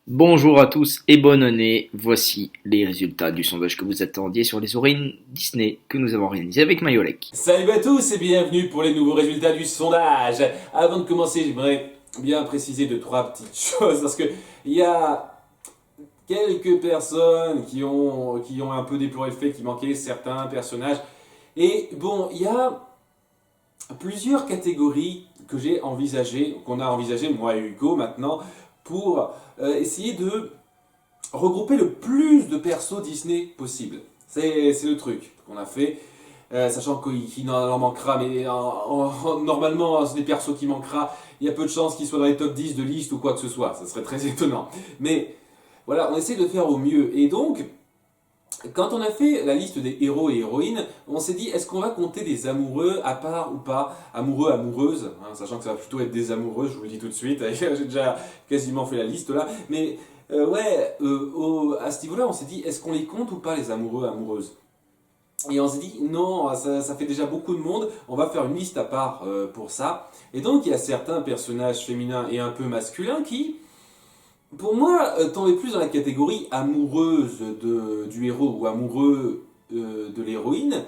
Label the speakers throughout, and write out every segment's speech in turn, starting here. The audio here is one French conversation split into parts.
Speaker 1: Bonjour à tous et bonne année. Voici les résultats du sondage que vous attendiez sur les origines Disney que nous avons réalisé avec Mayolek.
Speaker 2: Salut à tous et bienvenue pour les nouveaux résultats du sondage. Avant de commencer, j'aimerais bien préciser deux, trois petites choses parce que il y a quelques personnes qui ont un peu déploré le fait qu'il manquait certains personnages. Et bon, il y a plusieurs catégories que j'ai envisagées, qu'on a envisagées, moi et Hugo maintenant, pour essayer de regrouper le plus de persos Disney possible. C'est le truc qu'on a fait. Sachant qu'il en manquera, mais normalement, c'est des persos qui manquera. Il y a peu de chances qu'ils soient dans les top 10 de liste ou quoi que ce soit. Ça serait très étonnant. Mais voilà, on essaie de faire au mieux. Et donc, quand on a fait la liste des héros et héroïnes, on s'est dit, est-ce qu'on va compter des amoureux à part ou pas? Amoureux, amoureuses, hein, sachant que ça va plutôt être des amoureuses, je vous le dis tout de suite. J'ai déjà quasiment fait la liste là. Mais à ce niveau-là, on s'est dit, est-ce qu'on les compte ou pas, les amoureux, amoureuses? Et on s'est dit, non, ça fait déjà beaucoup de monde, on va faire une liste à part pour ça. Et donc, il y a certains personnages féminins et un peu masculins qui, pour moi, tombaient plus dans la catégorie amoureuse du héros ou amoureux de l'héroïne,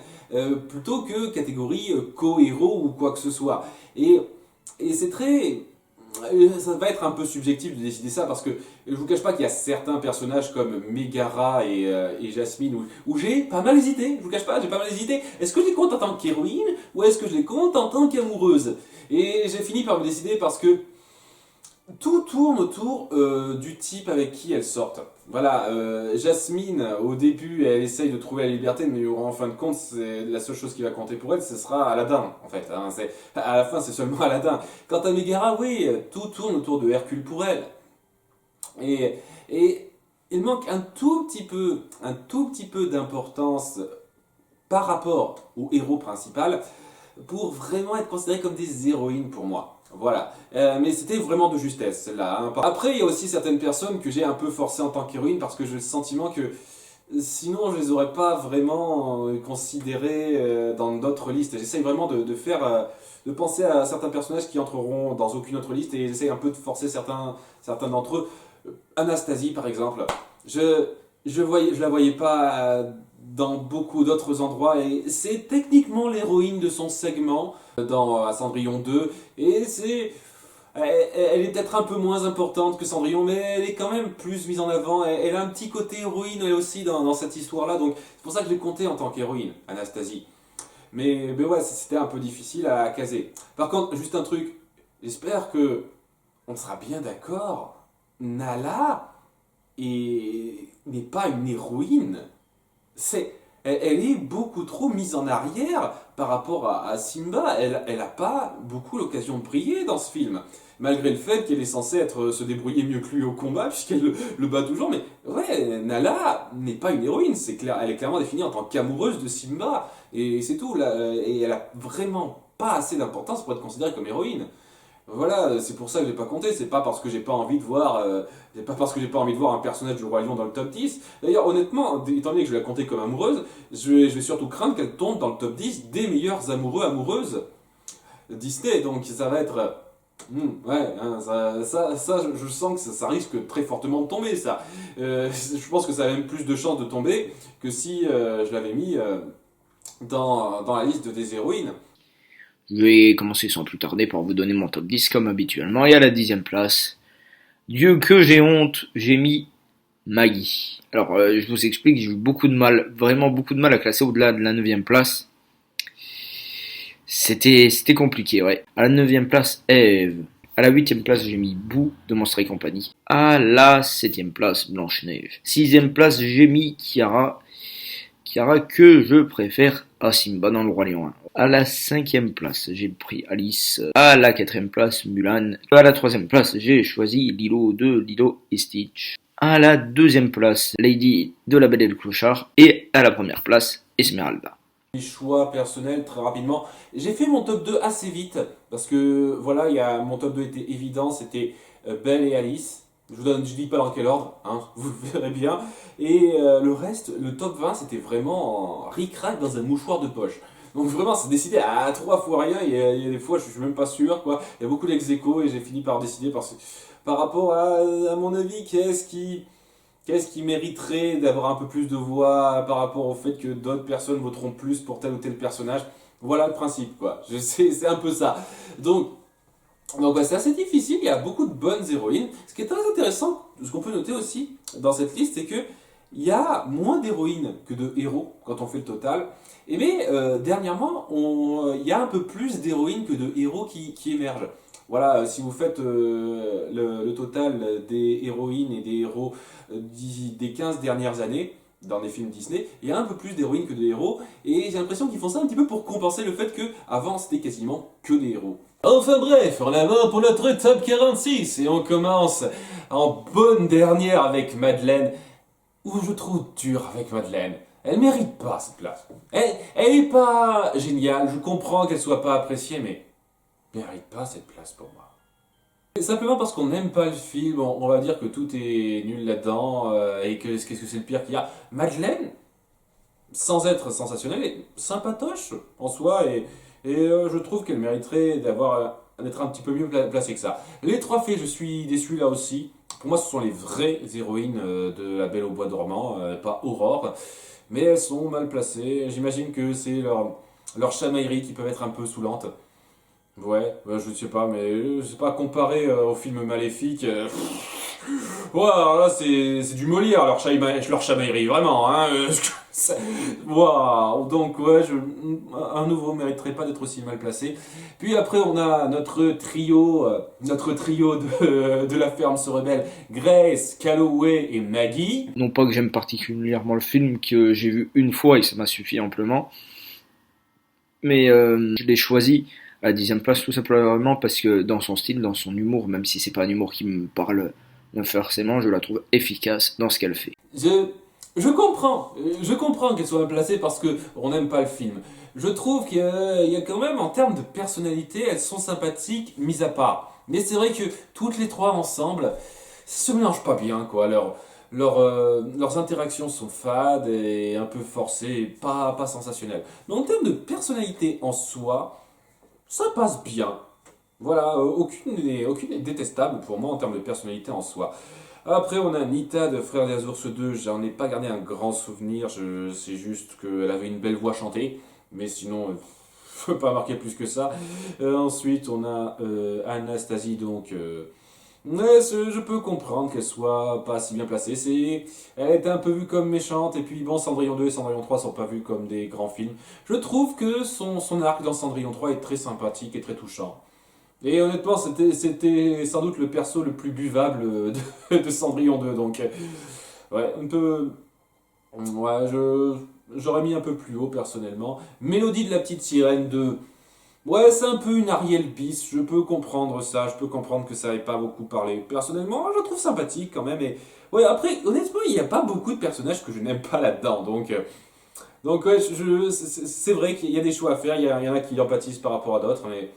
Speaker 2: plutôt que catégorie co-héros ou quoi que ce soit. Et c'est très, ça va être un peu subjectif de décider ça parce que je vous cache pas qu'il y a certains personnages comme Megara et Jasmine où j'ai pas mal hésité. Je vous cache pas, j'ai pas mal hésité. Est-ce que je les compte en tant qu'héroïne ou est-ce que je les compte en tant qu'amoureuse? Et j'ai fini par me décider parce que tout tourne autour du type avec qui elles sortent. Voilà, Jasmine, au début, elle essaye de trouver la liberté, mais en fin de compte, c'est la seule chose qui va compter pour elle, ce sera Aladdin, en fait. Hein. À la fin, c'est seulement Aladdin. Quant à Megara, oui, tout tourne autour de Hercule pour elle. Et, et il manque un tout petit peu d'importance par rapport au héros principal pour vraiment être considérés comme des héroïnes pour moi. Voilà. Mais c'était vraiment de justesse, celle-là. Hein. Après, il y a aussi certaines personnes que j'ai un peu forcées en tant qu'héroïne parce que j'ai le sentiment que sinon, je les aurais pas vraiment considérées dans d'autres listes. J'essaye vraiment de faire, de penser à certains personnages qui entreront dans aucune autre liste et j'essaye un peu de forcer certains d'entre eux. Anastasie, par exemple. Je la voyais pas dans beaucoup d'autres endroits et c'est techniquement l'héroïne de son segment dans Cendrillon 2 et elle est peut-être un peu moins importante que Cendrillon mais elle est quand même plus mise en avant, elle a un petit côté héroïne elle aussi dans cette histoire là donc c'est pour ça que je l'ai comptée en tant qu'héroïne, Anastasie. Mais ouais, c'était un peu difficile à caser. Par contre, juste un truc, j'espère que on sera bien d'accord, Nala n'est pas une héroïne. Elle est beaucoup trop mise en arrière par rapport à Simba. Elle a pas beaucoup l'occasion de briller dans ce film. Malgré le fait qu'elle est censée se débrouiller mieux que lui au combat, puisqu'elle le bat toujours. Mais ouais, Nala n'est pas une héroïne. C'est clair, elle est clairement définie en tant qu'amoureuse de Simba. Et c'est tout. Là, et elle a vraiment pas assez d'importance pour être considérée comme héroïne. Voilà, c'est pour ça que j'ai pas compté, c'est pas parce que j'ai pas envie de voir c'est pas parce que j'ai pas envie de voir un personnage du Roi Lion dans le top 10. D'ailleurs, honnêtement, étant donné que je l'ai comptée comme amoureuse, je vais surtout craindre qu'elle tombe dans le top 10 des meilleurs amoureux amoureuses Disney. Donc ça va être ouais, hein, je sens que ça risque très fortement de tomber ça. Je pense que ça a même plus de chances de tomber que si je l'avais mis dans la liste des héroïnes.
Speaker 1: Je vais commencer sans plus tarder par vous donner mon top 10 comme habituellement. Et à la 10e place, Dieu que j'ai honte, j'ai mis Maggie. Alors je vous explique, j'ai eu beaucoup de mal, vraiment beaucoup de mal à classer au-delà de la 9e place. C'était compliqué, ouais. À la 9e place, Eve. À la 8e place, j'ai mis Boo de Monstres et compagnie. À la 7e place, Blanche-Neige. 6e place, j'ai mis Kiara. Kiara que je préfère à Simba dans le Roi Lion 1. À la 5e place, j'ai pris Alice. À la 4e place, Mulan. À la 3e place, j'ai choisi Lilo de Lilo et Stitch. À la 2e place, Lady de la Belle et le Clochard. Et à la 1re place, Esmeralda.
Speaker 2: Mes choix personnels très rapidement. J'ai fait mon top 2 assez vite parce que voilà, mon top 2 était évident, c'était Belle et Alice. Je dis pas dans quel ordre, hein, vous le verrez bien. Et le reste, le top 20, c'était vraiment en ric-rac dans un mouchoir de poche. Donc vraiment, c'est décidé à trois fois rien. Il y a des fois, je suis même pas sûr, quoi. Il y a beaucoup d'ex-aequo et j'ai fini par décider par rapport à mon avis, qu'est-ce qui mériterait d'avoir un peu plus de voix par rapport au fait que d'autres personnes voteront plus pour tel ou tel personnage. Voilà le principe, quoi. Je sais, c'est un peu ça. Donc ouais, c'est assez difficile, il y a beaucoup de bonnes héroïnes. Ce qui est très intéressant, ce qu'on peut noter aussi dans cette liste, c'est que il y a moins d'héroïnes que de héros quand on fait le total. Et mais dernièrement, il y a un peu plus d'héroïnes que de héros qui émergent. Voilà, si vous faites le total des héroïnes et des héros des 15 dernières années, dans les films Disney, il y a un peu plus d'héroïnes que de héros, et j'ai l'impression qu'ils font ça un petit peu pour compenser le fait que avant c'était quasiment que des héros. Enfin bref, on la main pour notre top 46, et on commence en bonne dernière avec Madeleine, où je trouve dur avec Madeleine. Elle mérite pas cette place. Elle est pas géniale, je comprends qu'elle soit pas appréciée, mais elle mérite pas cette place pour moi. Simplement parce qu'on n'aime pas le film, on va dire que tout est nul là-dedans, et que qu'est-ce que c'est le pire qu'il y a. Madeleine, sans être sensationnelle, est sympatoche en soi, et je trouve qu'elle mériterait d'être un petit peu mieux placée que ça. Les trois fées, je suis déçu là aussi. Pour moi, ce sont les vraies héroïnes de La Belle au Bois dormant, pas Aurore. Mais elles sont mal placées. J'imagine que c'est leur chamaillerie qui peuvent être un peu saoulantes. Ouais, je sais pas, mais je sais pas, comparé au film Maléfique. Ouais, alors là, c'est du Molière, leur chamaillerie, vraiment, hein. Waouh, donc ouais, un nouveau mériterait pas d'être aussi mal placé. Puis après, on a notre trio de la ferme se rebelle, Grace, Calloway et Maggie.
Speaker 1: Non pas que j'aime particulièrement le film, que j'ai vu une fois et ça m'a suffi amplement, mais je l'ai choisi à la 10e place tout simplement parce que dans son style, dans son humour, même si c'est pas un humour qui me parle forcément, je la trouve efficace dans ce qu'elle fait.
Speaker 2: Je comprends qu'elle soit mal placée parce que on n'aime pas le film. Je trouve qu'il y a quand même, en termes de personnalité, elles sont sympathiques, mis à part. Mais c'est vrai que toutes les trois ensemble, ça se mélange pas bien, quoi. Leurs interactions sont fades et un peu forcées, et pas sensationnelles. Mais en termes de personnalité en soi, ça passe bien. Voilà, aucune n'est détestable pour moi en termes de personnalité en soi. Après, on a Nita de Frères des Ours 2. J'en ai pas gardé un grand souvenir. Je sais juste qu'elle avait une belle voix chantée. Mais sinon, je peux pas marquer plus que ça. Ensuite, on a Anastasie. Donc, ouais, je peux comprendre qu'elle soit pas si bien placée. Elle était un peu vue comme méchante. Et puis, bon, Cendrillon 2 et Cendrillon 3 sont pas vus comme des grands films. Je trouve que son arc dans Cendrillon 3 est très sympathique et très touchant. Et honnêtement, c'était sans doute le perso le plus buvable de Cendrillon 2. Donc, ouais, un peu. Ouais, j'aurais mis un peu plus haut personnellement. Mélodie de la petite sirène 2. Ouais, c'est un peu une Ariel Peace. Je peux comprendre ça. Je peux comprendre que ça n'avait pas beaucoup parlé. Personnellement, je le trouve sympathique quand même. Et ouais, après, honnêtement, il n'y a pas beaucoup de personnages que je n'aime pas là-dedans. Donc ouais, c'est vrai qu'il y a des choix à faire. Il y en a qui empathisent par rapport à d'autres. Mais.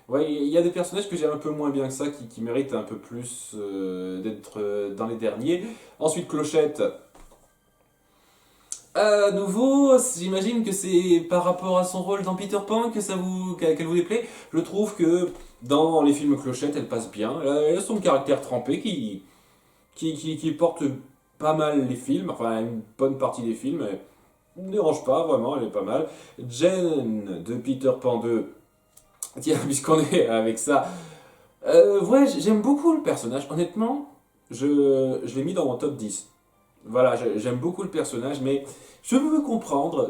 Speaker 2: Ouais, il y a des personnages que j'aime un peu moins bien que ça, qui méritent un peu plus d'être dans les derniers. Ensuite, Clochette. À nouveau, j'imagine que c'est par rapport à son rôle dans Peter Pan qu'elle vous déplaît. Je trouve que dans les films Clochette, elle passe bien. Elle a son caractère trempé qui porte pas mal les films, enfin une bonne partie des films. Elle ne dérange pas, vraiment, elle est pas mal. Jen de Peter Pan 2. Tiens, puisqu'on est avec ça, ouais, j'aime beaucoup le personnage. Honnêtement, je l'ai mis dans mon top 10. Voilà, j'aime beaucoup le personnage, mais je peux comprendre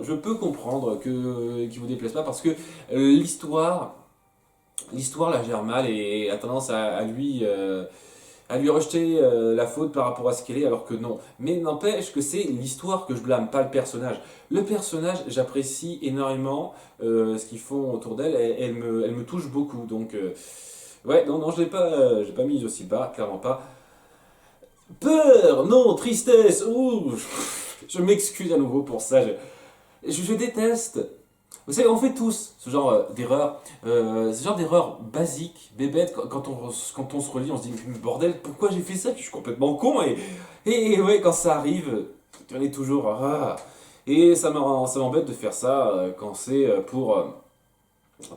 Speaker 2: qu'il vous déplaise pas parce que l'histoire la gère mal et a tendance à lui rejeter la faute par rapport à ce qu'elle est, alors que non. Mais n'empêche que c'est l'histoire que je blâme, pas le personnage. Le personnage, j'apprécie énormément ce qu'ils font autour d'elle, elle me touche beaucoup. Donc, ouais, non, j'ai pas mis aussi bas, clairement pas. Peur, non, tristesse, ouh, je m'excuse à nouveau pour ça, je déteste. Vous savez, on fait tous ce genre d'erreur, ce genre d'erreur basique, bébête, quand on se relit, on se dit, mais bordel, pourquoi j'ai fait ça? Je suis complètement con, et ouais, quand ça arrive, on est toujours, ah. Et ça m'embête de faire ça quand c'est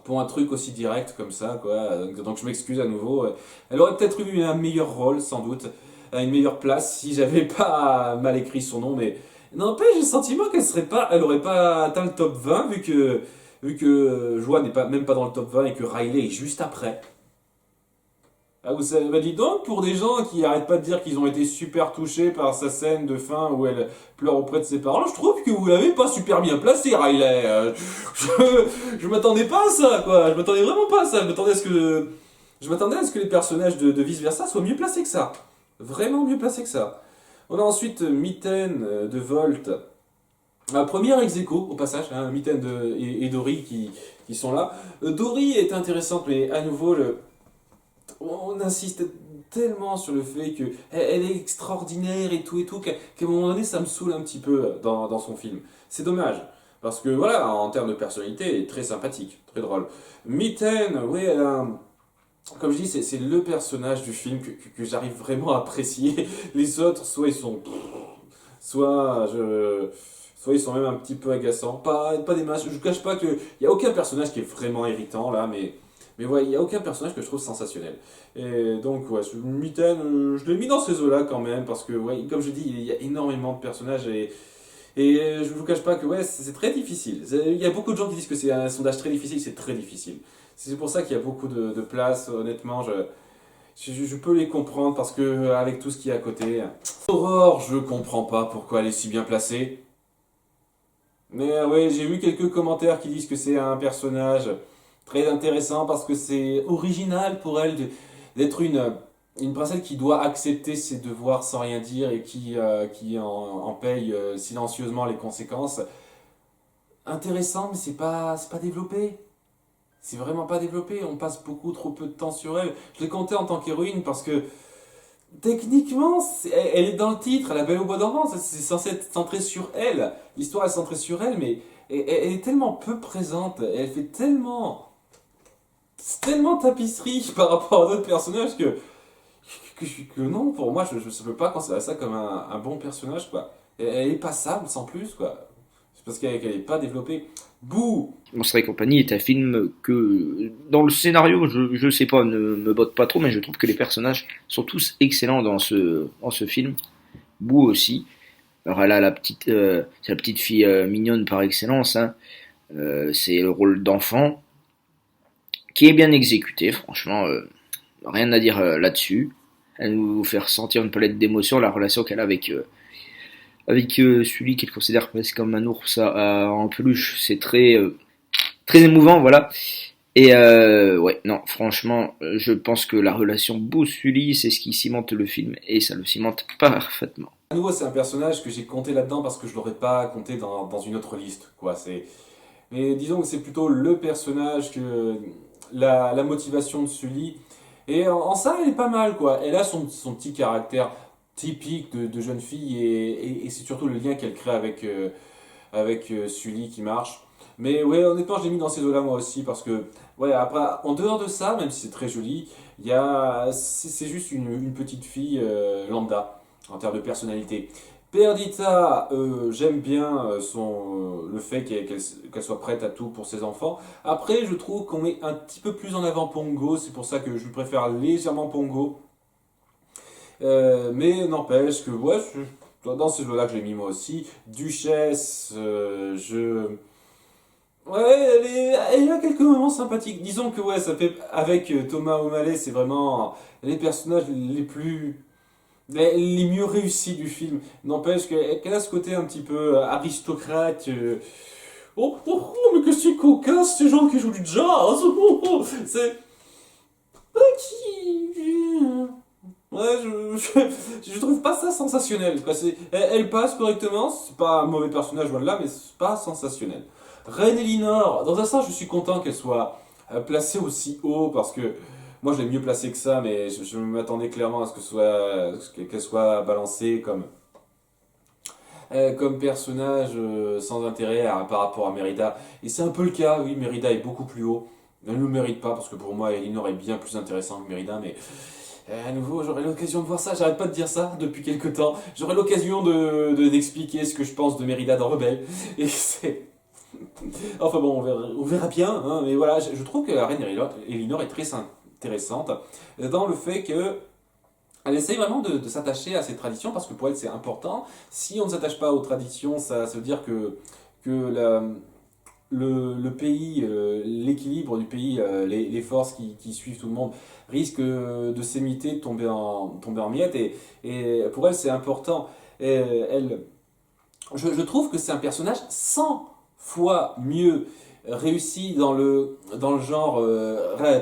Speaker 2: pour un truc aussi direct comme ça, quoi. Donc je m'excuse à nouveau. Elle aurait peut-être eu un meilleur rôle, sans doute, une meilleure place si j'avais pas mal écrit son nom, mais n'empêche, j'ai le sentiment elle aurait pas atteint le top 20 vu que Joie n'est pas, même pas dans le top 20 et que Riley est juste après. Ah, vous savez, bah dis donc, pour des gens qui arrêtent pas de dire qu'ils ont été super touchés par sa scène de fin où elle pleure auprès de ses parents, je trouve que vous l'avez pas super bien placé, Riley. Je m'attendais pas à ça, quoi. Je m'attendais vraiment pas à ça. Je m'attendais à ce que les personnages de Vice Versa soient mieux placés que ça. Vraiment mieux placés que ça. On a ensuite Mitten de Volt. Première ex aequo, au passage, hein, Mitten et Dory qui sont là. Dory est intéressante, mais à nouveau, on insiste tellement sur le fait que elle est extraordinaire et tout, qu'à un moment donné, ça me saoule un petit peu dans son film. C'est dommage. Parce que voilà, en termes de personnalité, elle est très sympathique, très drôle. Mitten, oui, comme je dis, c'est le personnage du film que j'arrive vraiment à apprécier. Les autres, soit ils sont... Soit, soit ils sont même un petit peu agaçants. Pas des masses. Je ne cache pas qu'il n'y a aucun personnage qui est vraiment irritant là, mais ouais, il n'y a aucun personnage que je trouve sensationnel. Et donc, ouais, Mitten, je l'ai mis dans ces eaux-là quand même, parce que, ouais, comme je dis, il y a énormément de personnages et je ne vous cache pas que ouais, c'est très difficile. Il y a beaucoup de gens qui disent que c'est un sondage très difficile, c'est très difficile. C'est pour ça qu'il y a beaucoup de place, honnêtement, je peux les comprendre parce que avec tout ce qu'il y a à côté. Aurore, je comprends pas pourquoi elle est si bien placée. Mais ouais, j'ai vu quelques commentaires qui disent que c'est un personnage très intéressant parce que c'est original pour elle d'être une princesse qui doit accepter ses devoirs sans rien dire et qui en paye silencieusement les conséquences. Intéressant, mais c'est pas développé. C'est vraiment pas développé, on passe beaucoup trop peu de temps sur elle. Je l'ai compté en tant qu'héroïne parce que techniquement, elle est dans le titre, La Belle au Bois dormant, c'est censé être centré sur elle. L'histoire est centrée sur elle, mais elle est tellement peu présente, elle fait tellement, c'est tellement tapisserie par rapport à d'autres personnages que non, pour moi, je ne peux pas considérer ça comme un bon personnage, quoi. Elle est passable sans plus, quoi. C'est parce qu'elle n'est pas développée. Bouh!
Speaker 1: Monstres et compagnie est un film que, dans le scénario, je sais pas, ne me botte pas trop, mais je trouve que les personnages sont tous excellents dans ce film. Boo aussi. Alors elle a c'est la petite fille mignonne par excellence, hein. C'est le rôle d'enfant qui est bien exécuté, franchement, rien à dire là-dessus. Elle nous fait ressentir une palette d'émotions, la relation qu'elle a avec celui qu'elle considère presque comme un ours en peluche, c'est très émouvant, voilà. Et ouais, non, franchement, je pense que la relation Beau-Sully, c'est ce qui cimente le film, et ça le cimente parfaitement.
Speaker 2: À nouveau, c'est un personnage que j'ai compté là-dedans parce que je l'aurais pas compté dans une autre liste, quoi. Mais disons que c'est plutôt le personnage que la motivation de Sully. Et en ça, elle est pas mal, quoi. Elle a son petit caractère typique de jeune fille et c'est surtout le lien qu'elle crée avec Sully qui marche. Mais ouais, honnêtement, je l'ai mis dans ces eaux-là moi aussi parce que, ouais, après, en dehors de ça, même si c'est très joli, c'est juste une petite fille lambda en termes de personnalité. Perdita, j'aime bien le fait qu'elle soit prête à tout pour ses enfants. Après, je trouve qu'on met un petit peu plus en avant Pongo, c'est pour ça que je lui préfère légèrement Pongo. Mais n'empêche que, ouais, dans ces jeux-là que j'ai mis moi aussi, Duchesse, ouais, elle a quelques moments sympathiques. Disons que, ouais, ça fait, avec Thomas O'Malley, c'est vraiment les personnages les mieux réussis du film. N'empêche qu'elle a ce côté un petit peu aristocrate. Mais que c'est cocasse ces gens qui jouent du jazz! C'est. Ouais, je trouve pas ça sensationnel. Quoi. Elle passe correctement, c'est pas un mauvais personnage, voilà, mais c'est pas sensationnel. Reine Elinor, dans un sens, je suis content qu'elle soit placée aussi haut parce que moi je l'ai mieux placée que ça, mais je m'attendais clairement à ce qu'elle soit balancée comme personnage sans intérêt par rapport à Mérida. Et c'est un peu le cas, oui, Mérida est beaucoup plus haut. Elle ne le mérite pas parce que pour moi Elinor est bien plus intéressant que Mérida, mais à nouveau, j'aurai l'occasion de voir ça, j'arrête pas de dire ça depuis quelques temps. J'aurai l'occasion d'expliquer ce que je pense de Mérida dans Rebelle. Et Enfin bon, on verra bien, hein, mais voilà, je trouve que la reine Elinor est très intéressante dans le fait que elle essaye vraiment de s'attacher à ces traditions parce que pour elle c'est important. Si on ne s'attache pas aux traditions, ça veut dire que le pays, l'équilibre du pays, les forces qui suivent tout le monde risquent de s'émietter, de tomber en miettes. Et pour elle c'est important. Et je trouve que c'est un personnage 100 fois mieux réussi dans le genre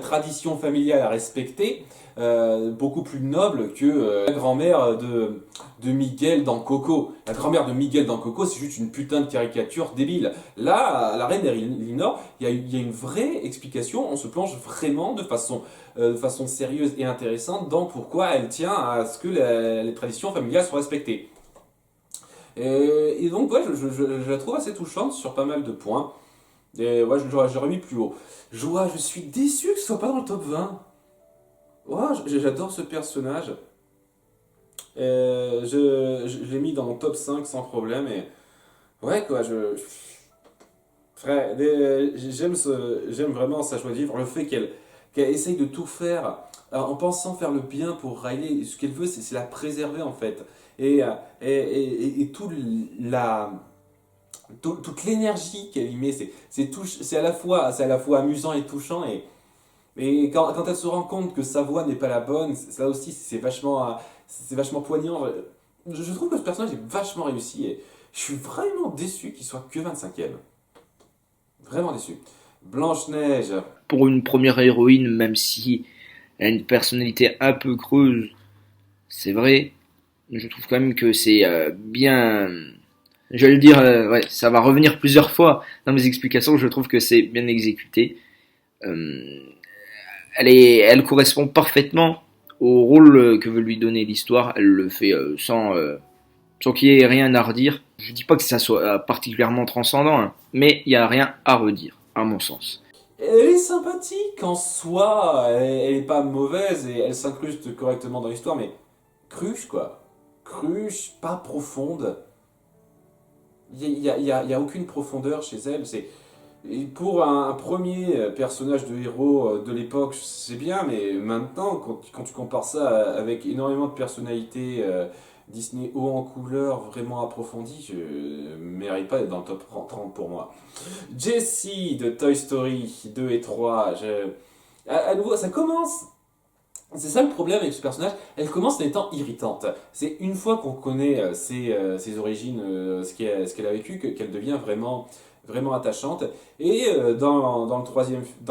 Speaker 2: tradition familiale à respecter, beaucoup plus noble que la grand-mère de Miguel dans Coco. La grand-mère de Miguel dans Coco, c'est juste une putain de caricature débile. Là, à la reine Elinor, il y a une vraie explication, on se plonge vraiment de façon sérieuse et intéressante dans pourquoi elle tient à ce que les traditions familiales soient respectées. Et donc, ouais, je la trouve assez touchante sur pas mal de points. Et ouais, j'aurais mis plus haut. Je suis déçu que ce soit pas dans le top 20. Ouais, j'adore ce personnage. Je l'ai mis dans mon top 5 sans problème. Et ouais, quoi, frère, j'aime vraiment sa joie de vivre. Le fait qu'elle essaye de tout faire en pensant faire le bien pour Riley. Ce qu'elle veut, c'est la préserver en fait. Et, et toute l'énergie qu'elle y met, c'est à la fois amusant et touchant. Et quand elle se rend compte que sa voix n'est pas la bonne, ça aussi c'est vachement poignant. Je trouve que ce personnage est vachement réussi et je suis vraiment déçu qu'il soit que 25e. Vraiment déçu. Blanche-Neige.
Speaker 1: Pour une première héroïne, même si elle a une personnalité un peu creuse, c'est vrai, je trouve quand même que c'est bien. Je vais le dire, ouais, ça va revenir plusieurs fois dans mes explications. Je trouve que c'est bien exécuté. Euh, elle correspond parfaitement au rôle que veut lui donner l'histoire. Elle le fait sans qu'il y ait rien à redire. Je dis pas que ça soit particulièrement transcendant, hein, mais il y a rien à redire, à mon sens.
Speaker 2: Elle est sympathique en soi, elle est pas mauvaise et elle s'incruste correctement dans l'histoire, mais cruche quoi. Cruche, pas profonde. Il y a aucune profondeur chez elle. Et pour un premier personnage de héros de l'époque, c'est bien, mais maintenant, quand tu compares ça avec énormément de personnalités Disney haut en couleur, vraiment approfondies, je ne mérite pas d'être dans le top 30 pour moi. Jessie de Toy Story 2 et 3, à nouveau, ça commence. C'est ça le problème avec ce personnage, elle commence en étant irritante. C'est une fois qu'on connaît ses origines, ce qu'elle a vécu, qu'elle devient vraiment attachante. Et dans le dans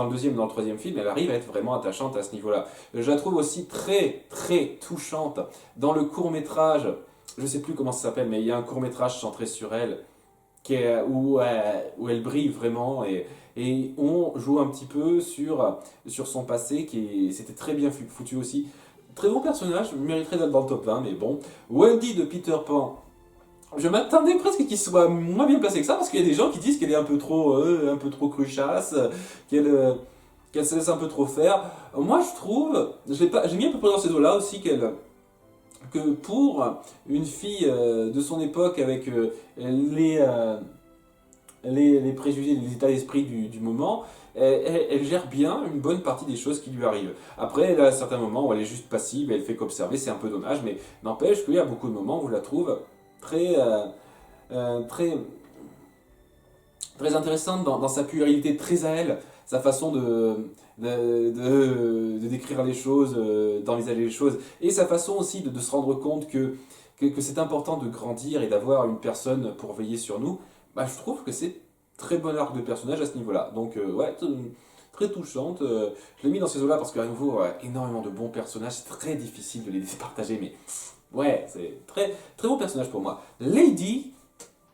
Speaker 2: le deuxième, dans le troisième film, elle arrive à être vraiment attachante à ce niveau-là. Je la trouve aussi très, très touchante dans le court-métrage. Je sais plus comment ça s'appelle, mais il y a un court-métrage centré sur elle où elle brille vraiment et on joue un petit peu sur son passé c'était très bien foutu aussi. Très bon personnage, mériterait d'être dans le top 20, mais bon. Wendy de Peter Pan. Je m'attendais presque qu'il soit moins bien placé que ça parce qu'il y a des gens qui disent qu'elle est un peu trop cruchasse, qu'elle se laisse un peu trop faire. Moi je trouve, j'ai mis un peu dans ces eaux-là aussi que pour une fille de son époque avec les préjugés, les états d'esprit du moment, elle gère bien une bonne partie des choses qui lui arrivent. Après, elle a certains moments où elle est juste passive, elle fait qu'observer, c'est un peu dommage, mais n'empêche qu'il y a beaucoup de moments où je la trouve très, très, très intéressante dans sa pluralité très à elle, sa façon de décrire les choses, d'envisager les choses, et sa façon aussi de se rendre compte que c'est important de grandir et d'avoir une personne pour veiller sur nous. Bah, je trouve que c'est très bon arc de personnage à ce niveau-là. Donc ouais, très touchante. Je l'ai mis dans ces eaux-là parce qu'à nouveau, énormément de bons personnages, c'est très difficile de les départager, mais ouais, c'est très, très bon personnage pour moi. Lady.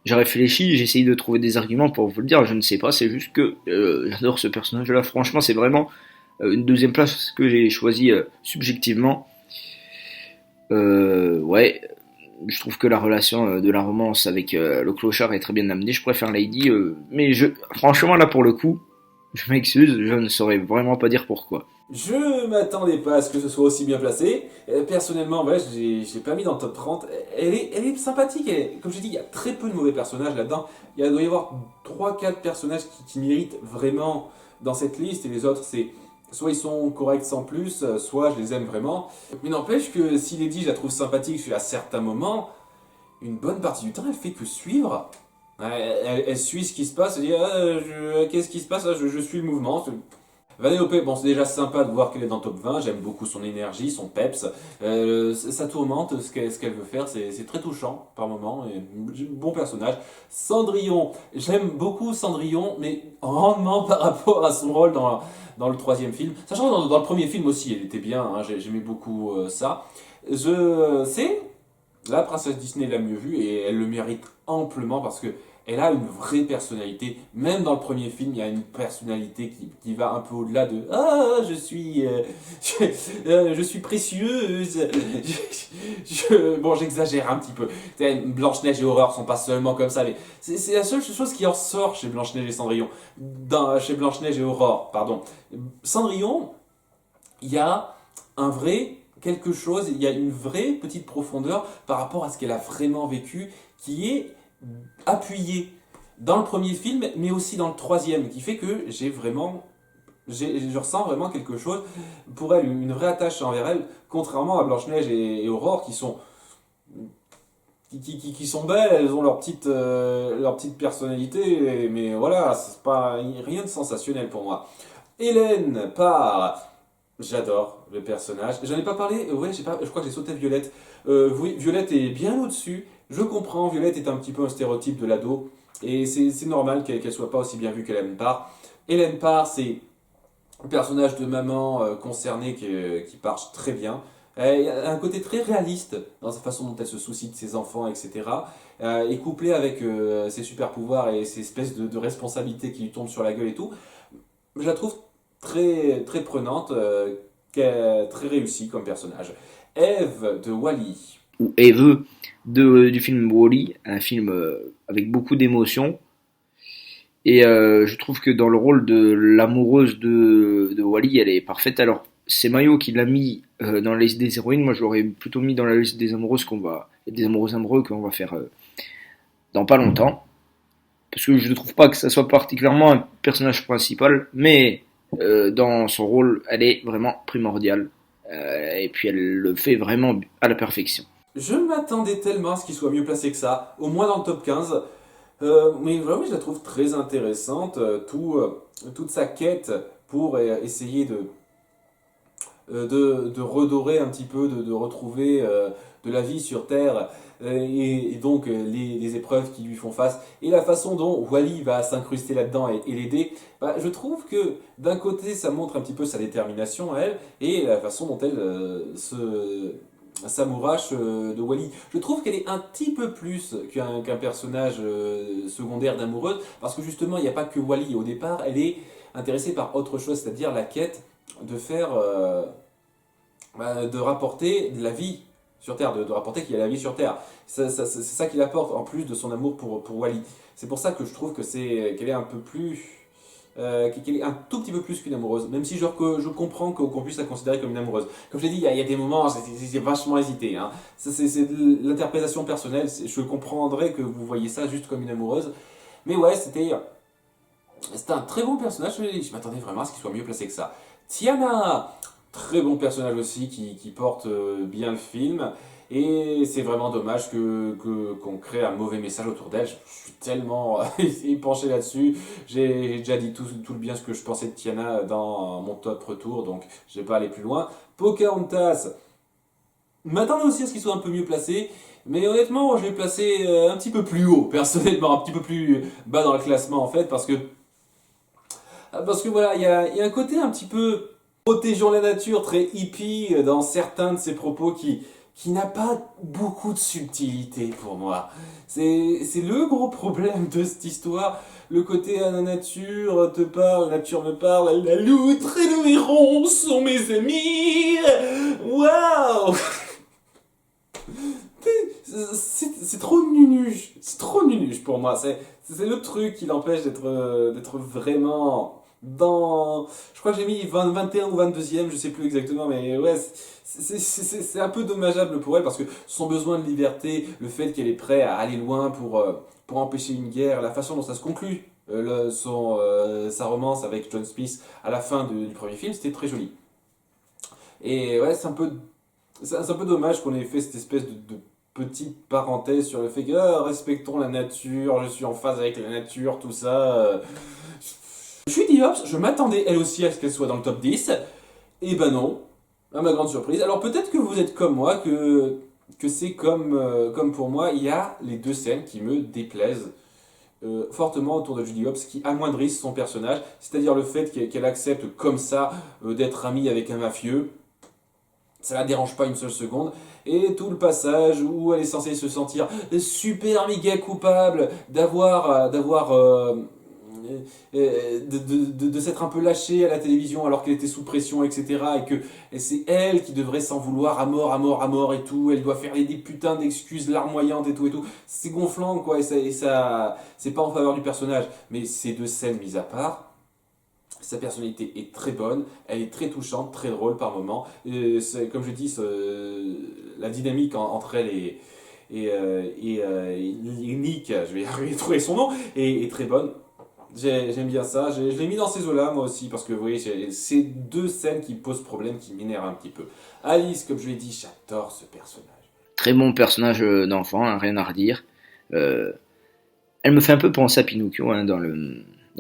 Speaker 1: J'ai réfléchi, j'ai essayé de trouver des arguments pour vous le dire, je ne sais pas, c'est juste que j'adore ce personnage-là. Franchement, c'est vraiment une deuxième place que j'ai choisie subjectivement. Ouais, je trouve que la relation de la romance avec le clochard est très bien amenée. Je préfère Lady, mais franchement là pour le coup, Je m'excuse, je ne saurais vraiment pas dire pourquoi.
Speaker 2: Je m'attendais pas à ce que ce soit aussi bien placé. Personnellement, ouais, j'ai pas mis dans le top 30. Elle est sympathique. Comme je dis, il y a très peu de mauvais personnages là-dedans. Il doit y avoir trois quatre personnages qui méritent vraiment dans cette liste. Et les autres, c'est soit ils sont corrects sans plus, soit je les aime vraiment. Mais n'empêche que si Lady, je la trouve sympathique à certains moments, une bonne partie du temps, elle fait que suivre. Elle suit ce qui se passe, elle dit qu'est-ce qui se passe. Je suis le mouvement. Vanellope, bon, c'est déjà sympa de voir qu'elle est dans le top 20. J'aime beaucoup son énergie, son peps. Ça tourmente ce qu'elle veut faire. C'est très touchant par moment. Et, bon personnage. Cendrillon, j'aime beaucoup Cendrillon, mais rondement par rapport à son rôle dans le troisième film. Sachant que dans le premier film aussi, elle était bien. Hein, j'aimais beaucoup ça. C'est la princesse Disney l'a mieux vue et elle le mérite amplement parce que elle a une vraie personnalité. Même dans le premier film, il y a une personnalité qui va un peu au-delà de ah je suis précieuse. Bon, j'exagère un petit peu. Blanche-Neige et Aurore sont pas seulement comme ça. Mais c'est la seule chose qui en sort chez Blanche-Neige et Cendrillon. Chez Blanche-Neige et Aurore, pardon. Cendrillon, il y a un vrai quelque chose, il y a une vraie petite profondeur par rapport à ce qu'elle a vraiment vécu qui est appuyée dans le premier film mais aussi dans le troisième qui fait que je ressens vraiment quelque chose pour elle, une vraie attache envers elle, contrairement à Blanche-Neige et Aurore qui sont belles, elles ont leur petite personnalité, mais voilà, c'est pas rien de sensationnel pour moi. Hélène part. J'adore le personnage. J'en ai pas parlé, ouais, je crois que j'ai sauté Violette. Oui, Violette est bien au-dessus. Je comprends, Violette est un petit peu un stéréotype de l'ado. Et c'est normal qu'elle soit pas aussi bien vue qu'Hélène Parr. Hélène Parr, c'est un personnage de maman concernée qui marche très bien. Elle a un côté très réaliste dans sa façon dont elle se soucie de ses enfants, etc. Et couplé avec ses super pouvoirs et ces espèces de responsabilités qui lui tombent sur la gueule et tout, je la trouve très prenante, très réussie comme personnage. Eve de Wally.
Speaker 1: Ou Eve du film Wall-E, un film avec beaucoup d'émotions. Et je trouve que dans le rôle de l'amoureuse de Wally, elle est parfaite. Alors, c'est Mayo qui l'a mis dans la liste des héroïnes. Moi, je l'aurais plutôt mis dans la liste des amoureuses des amoureux amoureux qu'on va faire dans pas longtemps. Parce que je ne trouve pas que ça soit particulièrement un personnage principal, mais dans son rôle, elle est vraiment primordiale. Et puis elle le fait vraiment à la perfection.
Speaker 2: Je m'attendais tellement à ce qu'il soit mieux placé que ça, au moins dans le top 15. Mais vraiment, je la trouve très intéressante. Toute sa quête pour essayer de redorer un petit peu, de retrouver de la vie sur Terre, et donc les épreuves qui lui font face, et la façon dont Wally va s'incruster là-dedans et l'aider, bah, je trouve que d'un côté ça montre un petit peu sa détermination à elle, et la façon dont elle s'amourache de Wally. Je trouve qu'elle est un petit peu plus qu'un personnage secondaire d'amoureuse, parce que justement il n'y a pas que Wally au départ, elle est intéressée par autre chose, c'est-à-dire la quête de faire, de rapporter de la vie sur Terre, de rapporter qu'il y a la vie sur Terre. C'est ça qu'il apporte en plus de son amour pour Wally. C'est pour ça que je trouve que qu'elle est un peu plus, qu'elle est un tout petit peu plus qu'une amoureuse, même si que je comprends qu'on puisse la considérer comme une amoureuse. Comme je l'ai dit, il y a des moments, j'ai vachement hésité. Hein. C'est de l'interprétation personnelle, je comprendrais que vous voyez ça juste comme une amoureuse. Mais ouais, c'était un très bon personnage, je m'attendais vraiment à ce qu'il soit mieux placé que ça. Tiana, très bon personnage aussi qui porte bien le film. Et c'est vraiment dommage qu'on crée un mauvais message autour d'elle. Je suis tellement penché là-dessus. J'ai déjà dit tout le bien ce que je pensais de Tiana dans mon top retour, donc je vais pas aller plus loin. Pocahontas, m'attendais aussi à ce qu'il soit un peu mieux placé. Mais honnêtement, moi, je l'ai placé un petit peu plus haut, personnellement, un petit peu plus bas dans le classement en fait, parce que voilà, il y a un côté un petit peu protégeant la nature, très hippie dans certains de ses propos qui n'a pas beaucoup de subtilité pour moi. C'est le gros problème de cette histoire. Le côté à la nature te parle, la nature me parle, la loutre et le héron sont mes amis. Waouh! C'est trop nunuche. C'est trop nunuche pour moi. C'est le truc qui l'empêche d'être vraiment Je crois que j'ai mis 21 ou 22e, je sais plus exactement, mais ouais, c'est un peu dommageable pour elle parce que son besoin de liberté, le fait qu'elle est prête à aller loin pour empêcher une guerre, la façon dont ça se conclut, sa romance avec John Smith à la fin du premier film, c'était très joli. Et ouais, c'est un peu dommage qu'on ait fait cette espèce de petite parenthèse sur le fait que respectons la nature, je suis en phase avec la nature, tout ça. Judy Hopps, je m'attendais elle aussi à ce qu'elle soit dans le top 10. Et ben non, à ma grande surprise. Alors peut-être que vous êtes comme moi, que c'est comme pour moi, il y a les deux scènes qui me déplaisent fortement autour de Judy Hopps, qui amoindrissent son personnage, c'est-à-dire le fait qu'elle accepte comme ça d'être amie avec un mafieux. Ça la dérange pas une seule seconde. Et tout le passage où elle est censée se sentir super méga coupable de s'être un peu lâchée à la télévision alors qu'elle était sous pression, etc. Et c'est elle qui devrait s'en vouloir à mort, à mort, à mort et tout. Elle doit faire des putains d'excuses larmoyantes et tout et tout. C'est gonflant quoi, et ça c'est pas en faveur du personnage. Mais ces deux scènes mises à part, sa personnalité est très bonne, elle est très touchante, très drôle par moments. Comme je dis, la dynamique entre elle et Nick, je vais arriver à trouver son nom, est très bonne. J'aime bien ça, je l'ai mis dans ces eaux-là moi aussi, parce que vous voyez, c'est deux scènes qui posent problème, qui m'énervent un petit peu. Alice, comme je l'ai dit, j'adore ce personnage.
Speaker 1: Très bon personnage d'enfant, hein, rien à redire. Euh, Elle me fait un peu penser à Pinocchio hein, dans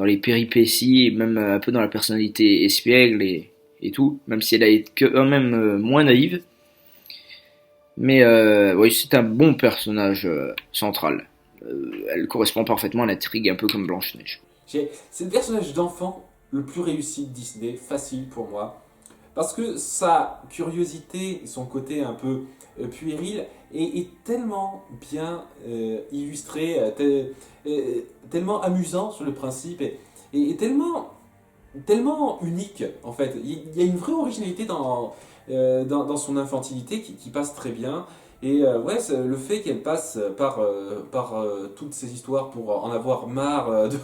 Speaker 1: les péripéties, et même un peu dans la personnalité espiègle et tout, même si elle a été quand même moins naïve. Mais oui, c'est un bon personnage central. Elle correspond parfaitement à l'intrigue, un peu comme Blanche-Neige.
Speaker 2: C'est le personnage d'enfant le plus réussi de Disney, facile pour moi. Parce que sa curiosité, son côté un peu puéril, est tellement bien illustré, tellement amusant sur le principe, et tellement unique en fait. Il y a une vraie originalité dans son infantilité qui passe très bien. Et ouais, le fait qu'elle passe par toutes ces histoires pour en avoir marre de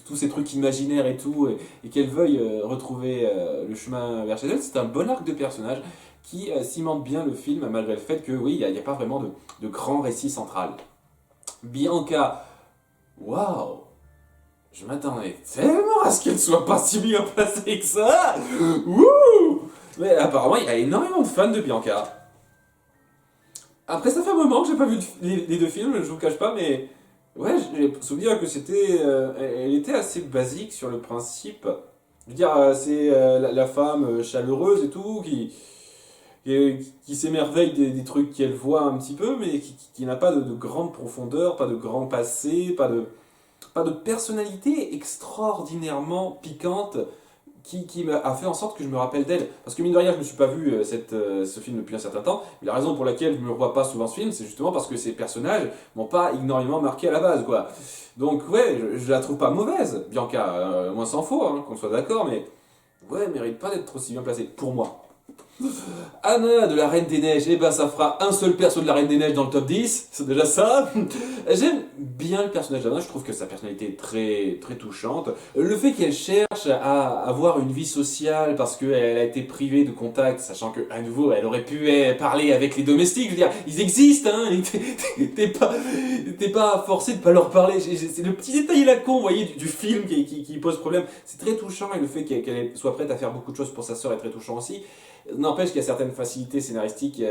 Speaker 2: tous ces trucs imaginaires et tout, et qu'elle veuille retrouver le chemin vers chez elle, c'est un bon arc de personnage qui cimente bien le film, malgré le fait que oui, il n'y a pas vraiment de grand récit central. Bianca, waouh! Je m'attendais tellement à ce qu'elle soit pas si bien placée que ça! Wouh! Mais apparemment, il y a énormément de fans de Bianca. Après, ça fait un moment que j'ai pas vu les deux films, je vous cache pas, mais ouais, j'ai souvenir que elle était assez basique sur le principe. Je veux dire, c'est la femme chaleureuse et tout qui s'émerveille des trucs qu'elle voit un petit peu, mais qui n'a pas de grande profondeur, pas de grand passé, pas de personnalité extraordinairement piquante qui a fait en sorte que je me rappelle d'elle. Parce que mine de rien, je ne me suis pas vu ce film depuis un certain temps. Mais la raison pour laquelle je ne me revois pas souvent ce film, c'est justement parce que ces personnages m'ont pas énormément marqué à la base, quoi. Donc ouais, je la trouve pas mauvaise, Bianca. Moi, s'en faut, hein, qu'on soit d'accord, mais ouais, elle mérite pas d'être aussi bien placée, pour moi. Anna de la Reine des Neiges, eh ben ça fera un seul perso de la Reine des Neiges dans le top 10, c'est déjà ça. J'aime bien le personnage d'Anna, je trouve que sa personnalité est très, très touchante. Le fait qu'elle cherche à avoir une vie sociale parce qu'elle a été privée de contact, sachant que à nouveau elle aurait pu parler avec les domestiques, je veux dire, ils existent, hein, t'es pas forcé de pas leur parler. C'est le petit détail là con, vous voyez, du film qui pose problème. C'est très touchant et le fait qu'elle soit prête à faire beaucoup de choses pour sa sœur est très touchant aussi. N'empêche qu'il y a certaines facilités scénaristiques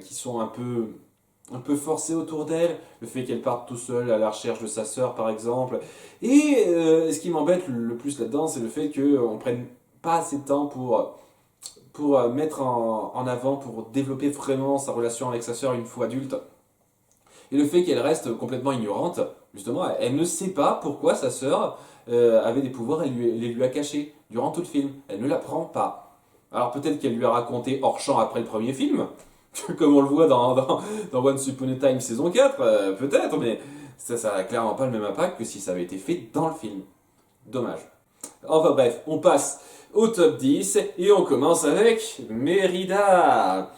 Speaker 2: qui sont un peu forcées autour d'elle. Le fait qu'elle parte tout seule à la recherche de sa sœur, par exemple. Et ce qui m'embête le plus là-dedans, c'est le fait qu'on ne prenne pas assez de temps pour mettre en avant, pour développer vraiment sa relation avec sa sœur une fois adulte. Et le fait qu'elle reste complètement ignorante, justement, elle ne sait pas pourquoi sa sœur avait des pouvoirs, elle les lui a cachés durant tout le film. Elle ne l'apprend pas. Alors peut-être qu'elle lui a raconté hors champ après le premier film, comme on le voit dans Once Upon a Time saison 4, peut-être, mais ça n'a clairement pas le même impact que si ça avait été fait dans le film. Dommage. Enfin bref, on passe au top 10 et on commence avec Mérida.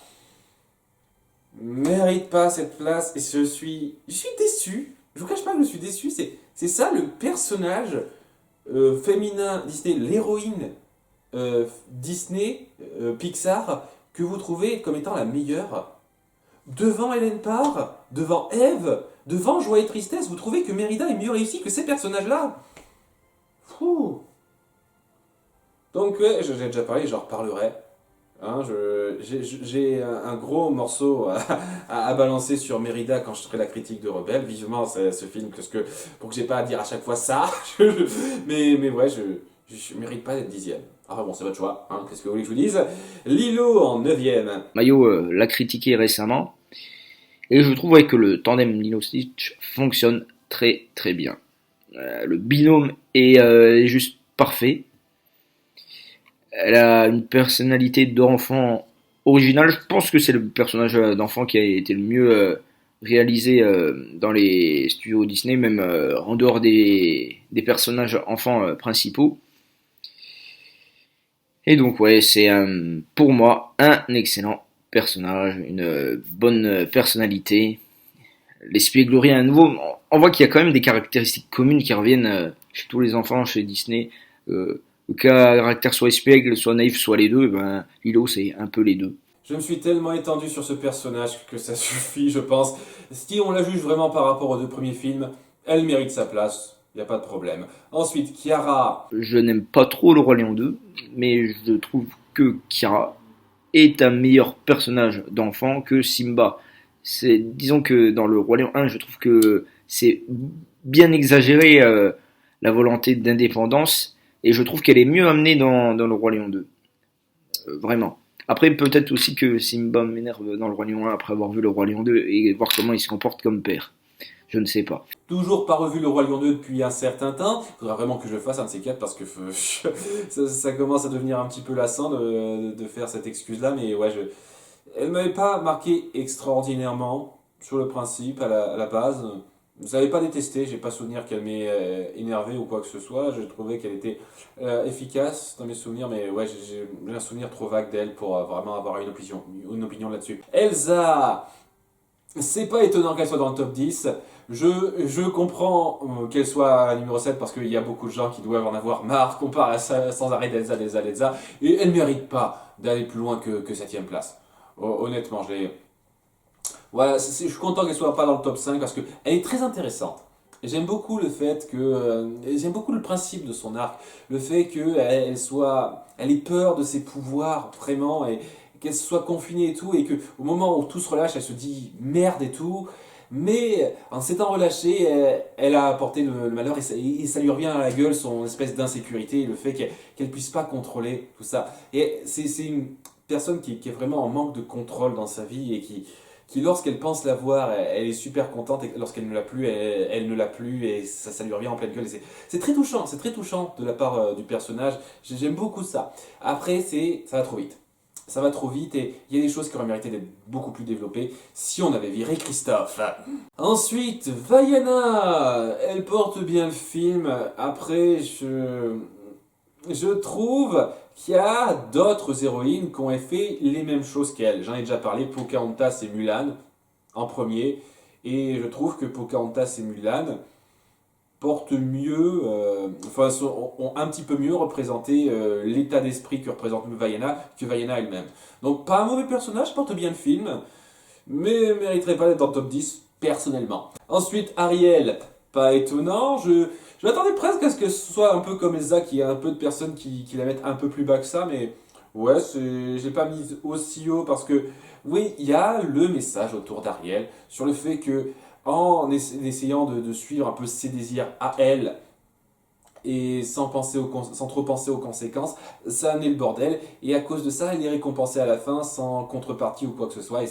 Speaker 2: Mérite pas cette place et je suis déçu. Je vous cache pas que je suis déçu. C'est ça le personnage féminin Disney, l'héroïne Disney, Pixar, que vous trouvez comme étant la meilleure? Devant Hélène Parr, devant Eve, devant Joie et Tristesse, vous trouvez que Mérida est mieux réussie que ces personnages-là? Fou. Donc ouais, j'ai déjà parlé, j'en reparlerai. Hein, j'ai un gros morceau à balancer sur Mérida quand je ferai la critique de Rebelle. Vivement ce film, parce que, pour que j'ai pas à dire à chaque fois ça. Mais ouais, je mérite pas d'être dixième. Ah bon, c'est votre choix, hein, qu'est-ce que vous voulez que je vous dise? Lilo en neuvième.
Speaker 1: Mayo l'a critiqué récemment, et je trouve ouais, que le tandem Lilo Stitch fonctionne très très bien. Le binôme est juste parfait. Elle a une personnalité d'enfant originale. Je pense que c'est le personnage d'enfant qui a été le mieux réalisé dans les studios Disney, même en dehors des personnages enfants principaux. Et donc ouais, c'est pour moi un excellent personnage, une bonne personnalité. L'espièglerie à nouveau, on voit qu'il y a quand même des caractéristiques communes qui reviennent chez tous les enfants, chez Disney. Le caractère soit espiègle, soit naïf, soit les deux, ben Lilo c'est un peu les deux.
Speaker 2: Je me suis tellement étendu sur ce personnage que ça suffit, je pense. Si on la juge vraiment par rapport aux deux premiers films, elle mérite sa place, il n'y a pas de problème. Ensuite, Kiara.
Speaker 1: Je n'aime pas trop le Roi Lion 2, mais je trouve que Kira est un meilleur personnage d'enfant que Simba. Disons que dans le Roi Lion 1, je trouve que c'est bien exagéré la volonté d'indépendance, et je trouve qu'elle est mieux amenée dans le Roi Lion 2. Vraiment. Après, peut-être aussi que Simba m'énerve dans le Roi Lion 1 après avoir vu le Roi Lion 2 et voir comment il se comporte comme père. Je ne sais pas.
Speaker 2: Toujours pas revu le Roi Lion 2 depuis un certain temps. Il faudra vraiment que je le fasse un de ces quatre parce que ça commence à devenir un petit peu lassant de faire cette excuse-là. Mais ouais, elle m'avait pas marqué extraordinairement sur le principe à la base. Je l'avais pas détesté, j'ai pas souvenir qu'elle m'ait énervé ou quoi que ce soit. Je trouvais qu'elle était efficace dans mes souvenirs, mais ouais, j'ai un souvenir trop vague d'elle pour vraiment avoir une opinion là-dessus. Elsa, c'est pas étonnant qu'elle soit dans le top 10. Je comprends qu'elle soit numéro 7 parce qu'il y a beaucoup de gens qui doivent en avoir marre qu'on parle sans arrêt d'Elsa. Et elle mérite pas d'aller plus loin que 7ème place. Honnêtement, voilà, je suis content qu'elle soit pas dans le top 5 parce qu'elle est très intéressante. J'aime beaucoup le fait que. J'aime beaucoup le principe de son arc. Le fait elle ait peur de ses pouvoirs, vraiment, et qu'elle soit confinée et tout, et que au moment où tout se relâche, elle se dit merde et tout. Mais en s'étant relâchée, elle a apporté le malheur et ça lui revient à la gueule, son espèce d'insécurité, et le fait qu'elle puisse pas contrôler tout ça. Et c'est une personne qui est vraiment en manque de contrôle dans sa vie et qui lorsqu'elle pense l'avoir, elle est super contente, et lorsqu'elle ne l'a plus, elle ne l'a plus, et ça lui revient en pleine gueule. C'est très touchant de la part du personnage. J'aime beaucoup ça. Après, ça va trop vite. Ça va trop vite et il y a des choses qui auraient mérité d'être beaucoup plus développées si on avait viré Christophe. Ensuite, Vaiana, elle porte bien le film. Après, je trouve qu'il y a d'autres héroïnes qui ont fait les mêmes choses qu'elle. J'en ai déjà parlé, Pocahontas et Mulan en premier. Et je trouve que Pocahontas et Mulan portent mieux, ont un petit peu mieux représenté l'état d'esprit que représente Vaiana elle-même. Donc pas un mauvais personnage, porte bien le film, mais mériterait pas d'être dans le top 10 personnellement. Ensuite, Ariel, pas étonnant, je m'attendais presque à ce que ce soit un peu comme Elsa, qu'il y ait un peu de personnes qui la mettent un peu plus bas que ça, mais ouais, je l'ai pas mise aussi haut parce que, oui, il y a le message autour d'Ariel sur le fait que, en essayant de suivre un peu ses désirs à elle, et sans trop penser aux conséquences, ça a amené le bordel, et à cause de ça, elle est récompensée à la fin sans contrepartie ou quoi que ce soit,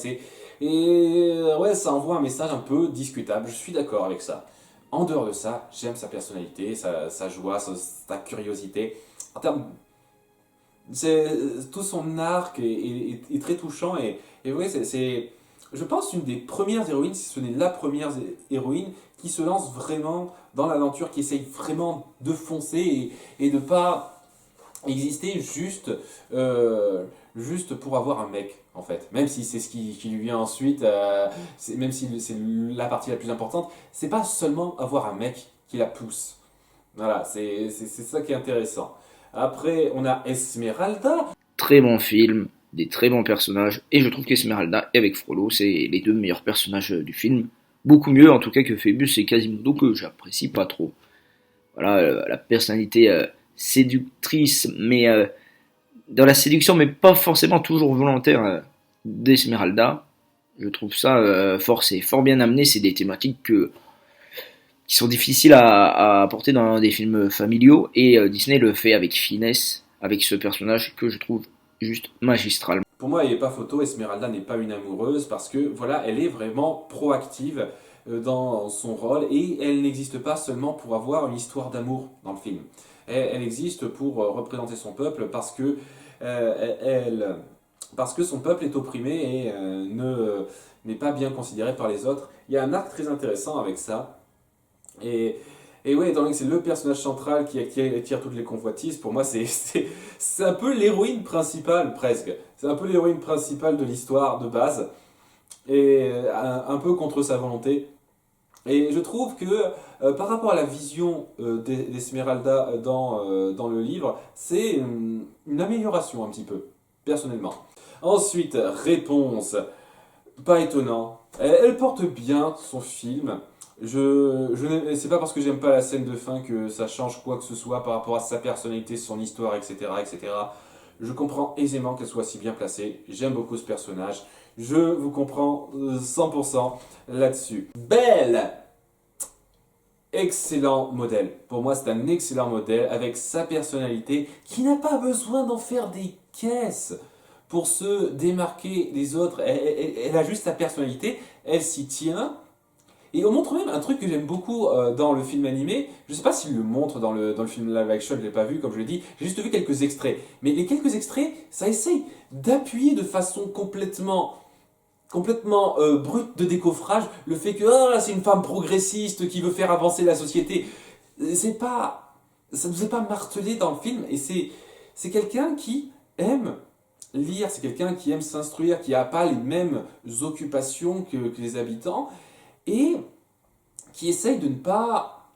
Speaker 2: ouais, ça envoie un message un peu discutable, je suis d'accord avec ça. En dehors de ça, j'aime sa personnalité, sa joie, sa curiosité. En termes, tout son arc est très touchant et ouais, je pense, une des premières héroïnes, si ce n'est la première héroïne, qui se lance vraiment dans l'aventure, qui essaye vraiment de foncer et de pas exister juste pour avoir un mec, en fait. Même si c'est ce qui lui vient ensuite, même si c'est la partie la plus importante, c'est pas seulement avoir un mec qui la pousse. Voilà, c'est ça qui est intéressant. Après, on a Esmeralda.
Speaker 1: Très bon film, des très bons personnages, et je trouve qu'Esmeralda et avec Frollo, c'est les deux meilleurs personnages du film. Beaucoup mieux en tout cas que Phébus et Quasimodo que j'apprécie pas trop. Voilà, la personnalité séductrice, mais dans la séduction, mais pas forcément toujours volontaire d'Esmeralda. Je trouve ça fort, c'est fort bien amené, c'est des thématiques qui sont difficiles à apporter dans des films familiaux, et Disney le fait avec finesse, avec ce personnage que je trouve juste magistral.
Speaker 2: Pour moi, il n'y a pas photo, Esmeralda n'est pas une amoureuse parce que voilà, elle est vraiment proactive dans son rôle et elle n'existe pas seulement pour avoir une histoire d'amour dans le film. Elle existe pour représenter son peuple parce que parce que son peuple est opprimé et n'est pas bien considéré par les autres. Il y a un arc très intéressant avec ça. Et, et ouais, étant donné que c'est le personnage central qui attire toutes les convoitises, pour moi c'est un peu l'héroïne principale presque. C'est un peu l'héroïne principale de l'histoire de base, et un peu contre sa volonté. Et je trouve que par rapport à la vision d'Esmeralda dans le livre, c'est une amélioration un petit peu, personnellement. Ensuite, réponse. Pas étonnant. Elle porte bien son film. C'est pas parce que j'aime pas la scène de fin que ça change quoi que ce soit par rapport à sa personnalité, son histoire, etc., etc. Je comprends aisément qu'elle soit si bien placée. J'aime beaucoup ce personnage. Je vous comprends 100% là-dessus. Belle! Excellent modèle. Pour moi, c'est un excellent modèle avec sa personnalité qui n'a pas besoin d'en faire des caisses pour se démarquer des autres. Elle a juste sa personnalité, elle s'y tient. Et on montre même un truc que j'aime beaucoup dans le film animé. Je sais pas s'il le montre dans le film live action, je l'ai pas vu, comme je l'ai dit. J'ai juste vu quelques extraits. Mais les quelques extraits, ça essaye d'appuyer de façon complètement brute de décoffrage le fait que c'est une femme progressiste qui veut faire avancer la société. C'est pas, ça nous est pas martelé dans le film. Et c'est quelqu'un qui aime lire, c'est quelqu'un qui aime s'instruire, qui n'a pas les mêmes occupations que les habitants, et qui essaye de ne pas,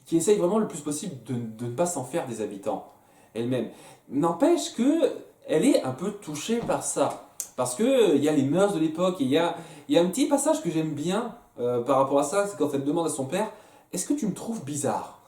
Speaker 2: qui essaye vraiment le plus possible de ne pas s'en faire des habitants elle-même. N'empêche que elle est un peu touchée par ça, parce que il y a les mœurs de l'époque, et il y a un petit passage que j'aime bien par rapport à ça, c'est quand elle demande à son père, est-ce que tu me trouves bizarre?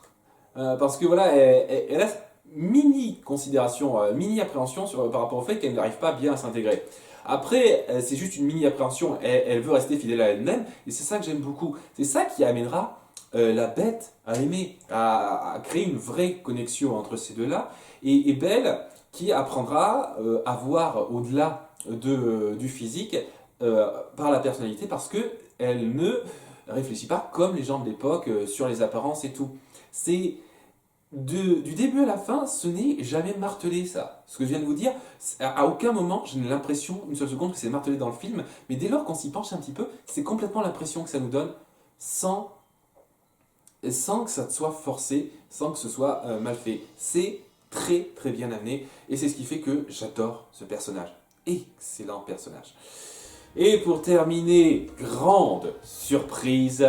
Speaker 2: Parce que voilà, elle a mini considération, mini appréhension par rapport au fait qu'elle n'arrive pas bien à s'intégrer. Après, c'est juste une mini appréhension, elle veut rester fidèle à elle-même, et c'est ça que j'aime beaucoup. C'est ça qui amènera la bête à aimer, à créer une vraie connexion entre ces deux-là, et Belle qui apprendra à voir au-delà du physique par la personnalité, parce que elle ne réfléchit pas comme les gens de l'époque sur les apparences et tout. C'est du début à la fin, ce n'est jamais martelé ça. Ce que je viens de vous dire, à aucun moment je n'ai l'impression, une seule seconde, que c'est martelé dans le film, mais dès lors qu'on s'y penche un petit peu, c'est complètement l'impression que ça nous donne, sans que ça soit forcé, sans que ce soit mal fait. C'est très très bien amené, et c'est ce qui fait que j'adore ce personnage. Excellent personnage. Et pour terminer, grande surprise.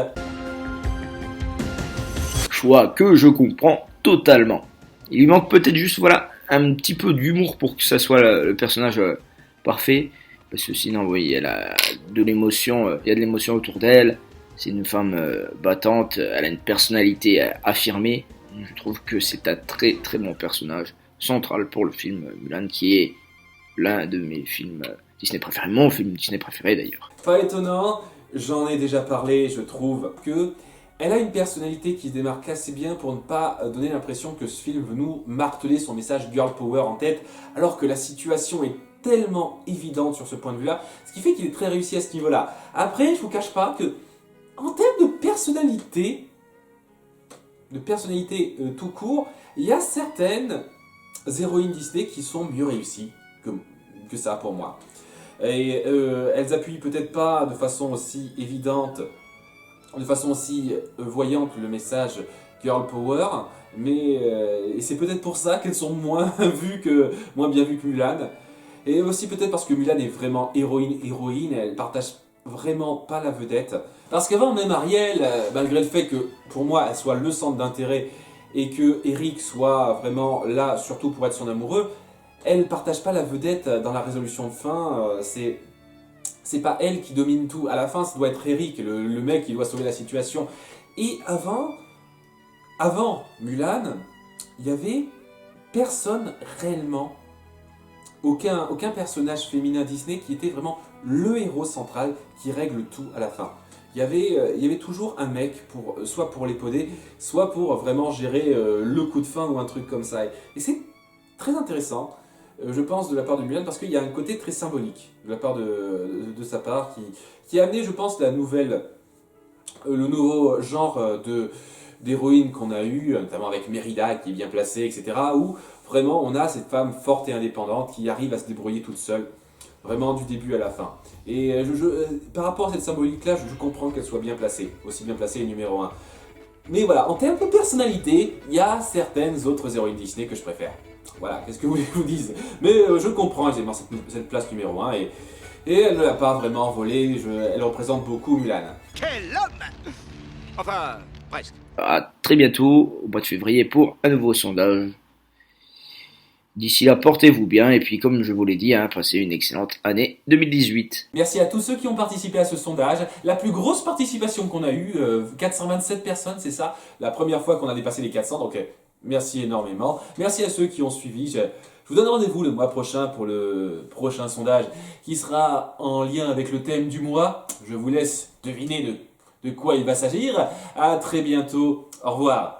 Speaker 1: Choix que je comprends totalement. Il lui manque peut-être juste voilà un petit peu d'humour pour que ça soit le personnage parfait, parce que sinon oui, elle a de l'émotion, il y a de l'émotion autour d'elle. C'est une femme battante, elle a une personnalité affirmée. Je trouve que c'est un très très bon personnage central pour le film Mulan, qui est l'un de mes films Disney préférés, mon film Disney préféré d'ailleurs.
Speaker 2: Pas étonnant, j'en ai déjà parlé, je trouve que elle a une personnalité qui se démarque assez bien pour ne pas donner l'impression que ce film veut nous marteler son message girl power en tête, alors que la situation est tellement évidente sur ce point de vue-là, ce qui fait qu'il est très réussi à ce niveau-là. Après, je vous cache pas que, en termes de personnalité tout court, il y a certaines héroïnes Disney qui sont mieux réussies que ça pour moi. Et elles appuient peut-être pas de façon aussi évidente, de façon aussi voyante le message Girl Power, mais et c'est peut-être pour ça qu'elles sont moins bien vues que Mulan. Et aussi peut-être parce que Mulan est vraiment héroïne, elle partage vraiment pas la vedette. Parce qu'avant, même Ariel, malgré le fait que pour moi elle soit le centre d'intérêt, et que Eric soit vraiment là, surtout pour être son amoureux, elle partage pas la vedette dans la résolution de fin. C'est pas elle qui domine tout. À la fin, ça doit être Eric, le mec qui doit sauver la situation. Et avant Mulan, il y avait personne réellement, aucun personnage féminin Disney qui était vraiment le héros central qui règle tout à la fin. Il y avait toujours un mec, soit pour l'épeauder, soit pour vraiment gérer le coup de fin ou un truc comme ça. Et c'est très intéressant, je pense, de la part de Mulan, parce qu'il y a un côté très symbolique de la part de sa part, qui a amené, je pense, le nouveau genre d'héroïne qu'on a eu, notamment avec Mérida qui est bien placée, etc. Où vraiment on a cette femme forte et indépendante qui arrive à se débrouiller toute seule, vraiment du début à la fin. Et par rapport à cette symbolique-là, je comprends qu'elle soit bien placée, aussi bien placée et numéro 1. Mais voilà, en termes de personnalité, il y a certaines autres héroïnes Disney que je préfère. Voilà, qu'est-ce que vous voulez que je vous dise? Mais je comprends aisément cette place numéro 1 et elle ne l'a pas vraiment volée, elle représente beaucoup Mulan.
Speaker 3: Quel homme! Enfin, presque.
Speaker 1: À très bientôt, au mois de février, pour un nouveau sondage. D'ici là, portez-vous bien et puis comme je vous l'ai dit, passez une excellente année 2018.
Speaker 2: Merci à tous ceux qui ont participé à ce sondage. La plus grosse participation qu'on a eue, 427 personnes, c'est ça, la première fois qu'on a dépassé les 400, donc merci énormément. Merci à ceux qui ont suivi. Je vous donne rendez-vous le mois prochain pour le prochain sondage qui sera en lien avec le thème du mois. Je vous laisse deviner de quoi il va s'agir. À très bientôt. Au revoir.